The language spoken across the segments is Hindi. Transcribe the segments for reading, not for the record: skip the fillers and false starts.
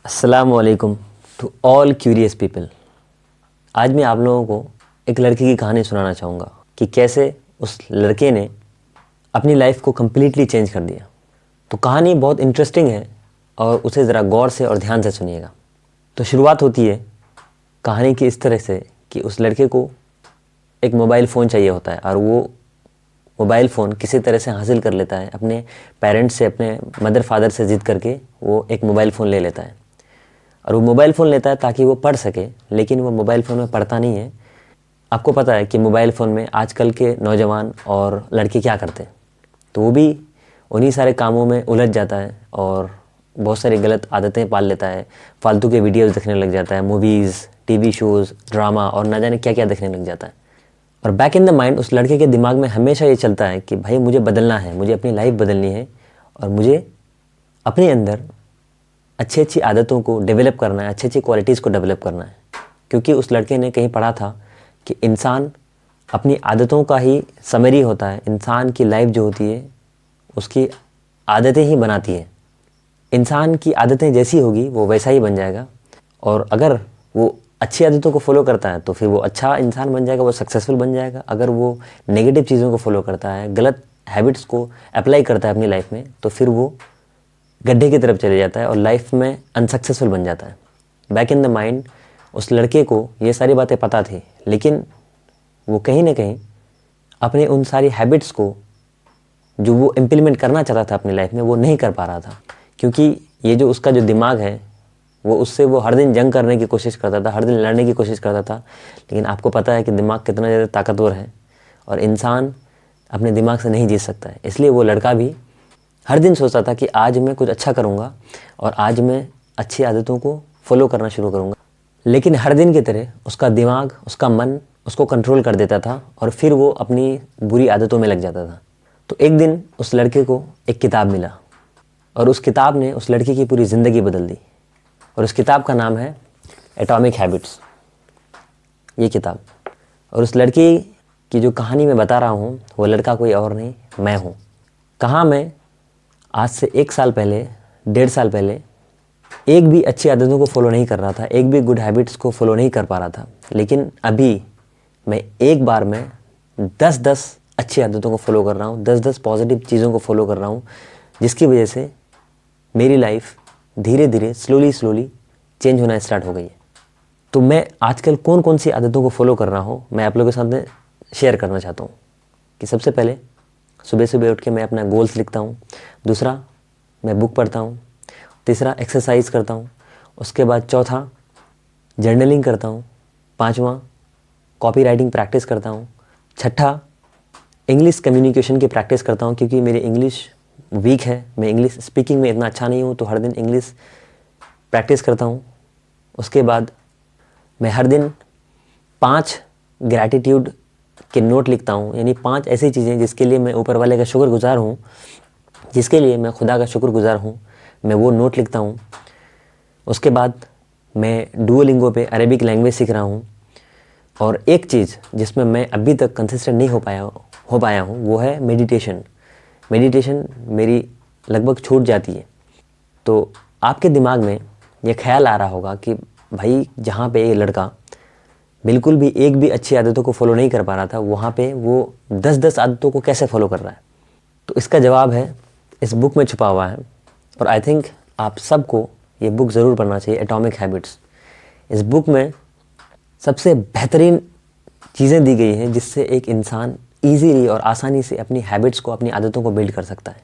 अस्सलामुअलैकुम टू ऑल क्यूरियस पीपल। आज मैं आप लोगों को एक लड़के की कहानी सुनाना चाहूँगा कि कैसे उस लड़के ने अपनी लाइफ को कम्प्लीटली चेंज कर दिया। तो कहानी बहुत इंटरेस्टिंग है और उसे ज़रा गौर से और ध्यान से सुनिएगा। तो शुरुआत होती है कहानी की इस तरह से कि उस लड़के को एक मोबाइल फ़ोन चाहिए होता है और वो मोबाइल फ़ोन किसी तरह से हासिल कर लेता है। अपने पेरेंट्स से, अपने मदर फादर से ज़िद करके वो एक मोबाइल फ़ोन ले लेता है और वो मोबाइल फ़ोन लेता है ताकि वो पढ़ सके, लेकिन वो मोबाइल फ़ोन में पढ़ता नहीं है। आपको पता है कि मोबाइल फ़ोन में आजकल के नौजवान और लड़के क्या करते हैं, तो वो भी उन्हीं सारे कामों में उलझ जाता है और बहुत सारी गलत आदतें पाल लेता है। फालतू के वीडियोज़ देखने लग जाता है, मूवीज़, टीवी शोज़, ड्रामा और ना जाने क्या क्या देखने लग जाता है। और बैक इन द माइंड उस लड़के के दिमाग में हमेशा ये चलता है कि भाई मुझे बदलना है, मुझे अपनी लाइफ बदलनी है और मुझे अपने अंदर अच्छी अच्छी आदतों को डेवलप करना है, अच्छी अच्छी क्वालिटीज़ को डेवलप करना है। क्योंकि उस लड़के ने कहीं पढ़ा था कि इंसान अपनी आदतों का ही समरी होता है। इंसान की लाइफ जो होती है उसकी आदतें ही बनाती है। इंसान की आदतें जैसी होगी वो वैसा ही बन जाएगा और अगर वो अच्छी आदतों को फॉलो करता है तो फिर वो अच्छा इंसान बन जाएगा, वो सक्सेसफुल बन जाएगा। अगर वो नेगेटिव चीज़ों को फॉलो करता है, गलत हैबिट्स को अप्लाई करता है अपनी लाइफ में, तो फिर वो गड्ढे की तरफ चले जाता है और लाइफ में अनसक्सेसफुल बन जाता है। बैक इन द माइंड उस लड़के को ये सारी बातें पता थी, लेकिन वो कहीं ना कहीं अपने उन सारी हैबिट्स को जो वो इम्प्लीमेंट करना चाहता था अपनी लाइफ में वो नहीं कर पा रहा था। क्योंकि ये जो उसका जो दिमाग है वो हर दिन जंग करने की कोशिश करता था, हर दिन लड़ने की कोशिश करता था। लेकिन आपको पता है कि दिमाग कितना ज़्यादा ताकतवर है और इंसान अपने दिमाग से नहीं जीत सकता है। इसलिए वो लड़का भी हर दिन सोचता था कि आज मैं कुछ अच्छा करूँगा और आज मैं अच्छी आदतों को फॉलो करना शुरू करूँगा। लेकिन हर दिन की तरह उसका दिमाग, उसका मन उसको कंट्रोल कर देता था और फिर वो अपनी बुरी आदतों में लग जाता था। तो एक दिन उस लड़के को एक किताब मिला और उस किताब ने उस लड़के की पूरी ज़िंदगी बदल दी। और उस किताब का नाम है एटॉमिक हैबिट्स, ये किताब। और उस लड़के की जो कहानी मैं बता रहा हूँ वो लड़का कोई और नहीं, मैं हूँ। कहाँ मैं आज से 1 साल पहले, 1.5 साल पहले एक भी अच्छी आदतों को फॉलो नहीं कर रहा था, एक भी गुड हैबिट्स को फॉलो नहीं कर पा रहा था। लेकिन अभी मैं एक बार में 10-10 अच्छी आदतों को फॉलो कर रहा हूँ, 10-10 पॉजिटिव चीज़ों को फॉलो कर रहा हूँ, जिसकी वजह से मेरी लाइफ धीरे धीरे स्लोली चेंज होना स्टार्ट हो गई है। तो मैं आजकल कौन कौन सी आदतों को फॉलो कर रहा हूँ मैं आप लोगों के सामने शेयर करना चाहता हूँ। कि सबसे पहले सुबह सुबह उठ के मैं अपना गोल्स लिखता हूँ। दूसरा, मैं बुक पढ़ता हूँ। तीसरा, एक्सरसाइज करता हूँ। उसके बाद चौथा, जर्नलिंग करता हूँ। पाँचवा, कॉपी राइटिंग प्रैक्टिस करता हूँ। छठा, इंग्लिश कम्युनिकेशन की प्रैक्टिस करता हूँ क्योंकि मेरी इंग्लिश वीक है, मैं इंग्लिश स्पीकिंग में इतना अच्छा नहीं हूँ, तो हर दिन इंग्लिश प्रैक्टिस करता हूँ। उसके बाद मैं हर दिन 5 ग्रैटिट्यूड के नोट लिखता हूँ, यानी 5 ऐसी चीज़ें जिसके लिए मैं ऊपर वाले का शुक्रगुजार हूँ, जिसके लिए मैं खुदा का शुक्रगुजार हूँ, मैं वो नोट लिखता हूँ। उसके बाद मैं डुओलिंगो पे अरेबिक लैंग्वेज सीख रहा हूँ। और एक चीज़ जिसमें मैं अभी तक कंसिस्टेंट नहीं हो पाया हूँ वो है मेडिटेशन। मेडिटेशन मेरी लगभग छूट जाती है। तो आपके दिमाग में ये ख्याल आ रहा होगा कि भाई जहाँ पे ये लड़का बिल्कुल भी एक भी अच्छी आदतों को फॉलो नहीं कर पा रहा था, वहाँ पे वो 10-10 आदतों को कैसे फॉलो कर रहा है। तो इसका जवाब है इस बुक में छुपा हुआ है और आई थिंक आप सबको ये बुक ज़रूर पढ़ना चाहिए, एटॉमिक हैबिट्स। इस बुक में सबसे बेहतरीन चीज़ें दी गई हैं जिससे एक इंसान ईजीली और आसानी से अपनी हैबिट्स को, अपनी आदतों को बिल्ड कर सकता है।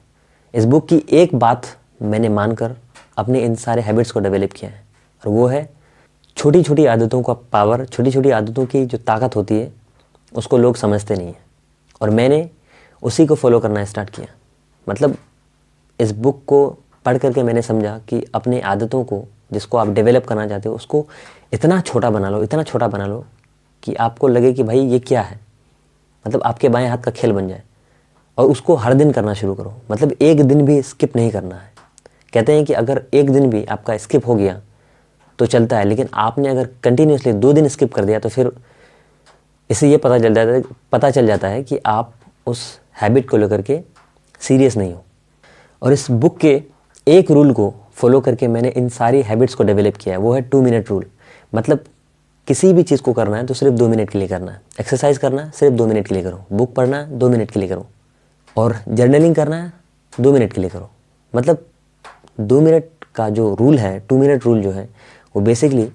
इस बुक की एक बात मैंने मानकर अपने इन सारे हैबिट्स को डेवलप किया है और वो है छोटी छोटी आदतों का पावर। छोटी छोटी आदतों की जो ताकत होती है उसको लोग समझते नहीं हैं और मैंने उसी को फॉलो करना स्टार्ट किया। मतलब इस बुक को पढ़ करके मैंने समझा कि अपनी आदतों को, जिसको आप डेवलप करना चाहते हो, उसको इतना छोटा बना लो, इतना छोटा बना लो कि आपको लगे कि भाई ये क्या है, मतलब आपके बाएं हाथ का खेल बन जाए। और उसको हर दिन करना शुरू करो, मतलब एक दिन भी स्किप नहीं करना है। कहते हैं कि अगर एक दिन भी आपका स्किप हो गया तो चलता है, लेकिन आपने अगर कंटिन्यूसली 2 दिन स्किप कर दिया तो फिर इससे ये पता चल जाता है कि आप उस हैबिट को लेकर के सीरियस नहीं हो। और इस बुक के एक रूल को फॉलो करके मैंने इन सारी हैबिट्स को डेवलप किया है वो है 2 मिनट रूल। मतलब किसी भी चीज़ को करना है तो सिर्फ 2 मिनट के लिए करना है। एक्सरसाइज करना है सिर्फ 2 मिनट के लिए करो। बुक पढ़ना है 2 मिनट के लिए करो। और जर्नलिंग करना है 2 मिनट के लिए करो। मतलब 2 मिनट का जो रूल है, 2 मिनट रूल जो है वो बेसिकली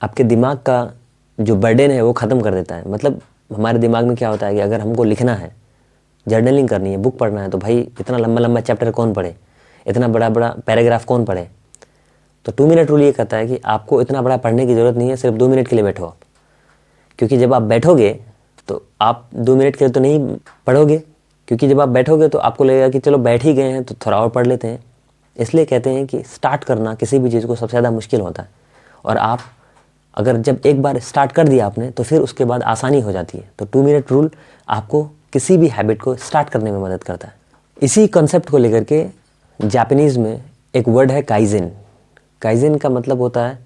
आपके दिमाग का जो बर्डन है वो ख़त्म कर देता है। मतलब हमारे दिमाग में क्या होता है कि अगर हमको लिखना है, जर्नलिंग करनी है, बुक पढ़ना है तो भाई इतना लंबा लंबा चैप्टर कौन पढ़े, इतना बड़ा बड़ा पैराग्राफ कौन पढ़े। तो 2 मिनट रूल ये कहता है कि आपको इतना बड़ा पढ़ने की ज़रूरत नहीं है, सिर्फ 2 मिनट के लिए बैठो आप। क्योंकि जब आप बैठोगे तो आप 2 मिनट के लिए तो नहीं पढ़ोगे, क्योंकि जब आप बैठोगे तो आपको लगेगा कि चलो बैठ ही गए हैं तो थोड़ा और पढ़ लेते हैं। इसलिए कहते हैं कि स्टार्ट करना किसी भी चीज़ को सबसे ज़्यादा मुश्किल होता है, और आप अगर जब एक बार स्टार्ट कर दिया आपने तो फिर उसके बाद आसानी हो जाती है। तो 2 मिनट रूल आपको किसी भी हैबिट को स्टार्ट करने में मदद करता है। इसी कॉन्सेप्ट को लेकर के जापानीज़ में एक वर्ड है काइजेन। काइजेन का मतलब होता है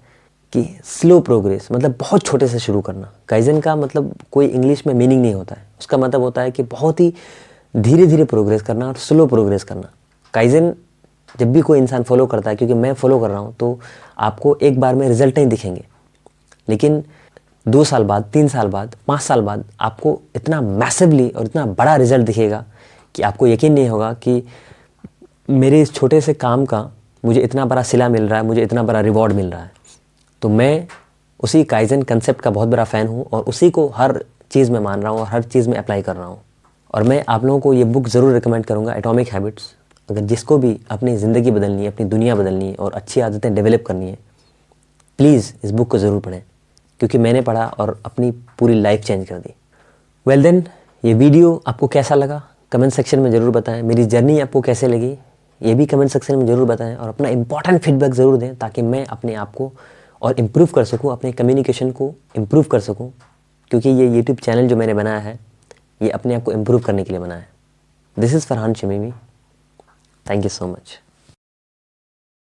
कि स्लो प्रोग्रेस, मतलब बहुत छोटे से शुरू करना। काइजेन का मतलब कोई इंग्लिश में मीनिंग नहीं होता है, उसका मतलब होता है कि बहुत ही धीरे धीरे प्रोग्रेस करना और स्लो प्रोग्रेस करना। काइजेन जब भी कोई इंसान फॉलो करता है, क्योंकि मैं फॉलो कर रहा हूँ, तो आपको एक बार में रिजल्ट नहीं दिखेंगे, लेकिन 2 साल बाद, 3 साल बाद, 5 साल बाद आपको इतना मैसिवली और इतना बड़ा रिजल्ट दिखेगा कि आपको यकीन नहीं होगा कि मेरे इस छोटे से काम का मुझे इतना बड़ा सिला मिल रहा है, मुझे इतना बड़ा रिवॉर्ड मिल रहा है। तो मैं उसी काइजन कंसेप्ट का बहुत बड़ा फ़ैन हूँ और उसी को हर चीज़ में मान रहा हूँ और हर चीज़ में अप्लाई कर रहा हूँ। और मैं आप लोगों को ये बुक ज़रूर रिकमेंड करूँगा, एटॉमिक हैबिट्स। अगर जिसको भी अपनी ज़िंदगी बदलनी है, अपनी दुनिया बदलनी है और अच्छी आदतें डेवलप करनी है, प्लीज़ इस बुक को ज़रूर पढ़ें, क्योंकि मैंने पढ़ा और अपनी पूरी लाइफ चेंज कर दी। वेल देन, ये वीडियो आपको कैसा लगा कमेंट सेक्शन में ज़रूर बताएं। मेरी जर्नी आपको कैसे लगी ये भी कमेंट सेक्शन में ज़रूर बताएं, और अपना इंपॉर्टेंट फीडबैक ज़रूर दें ताकि मैं अपने आप को और इम्प्रूव कर सकूं, अपने कम्युनिकेशन को इम्प्रूव कर सकूं। क्योंकि ये यूट्यूब चैनल जो मैंने बनाया है ये अपने आप को इम्प्रूव करने के लिए बनाया है। This is Farhan Shamimi. Thank you so much.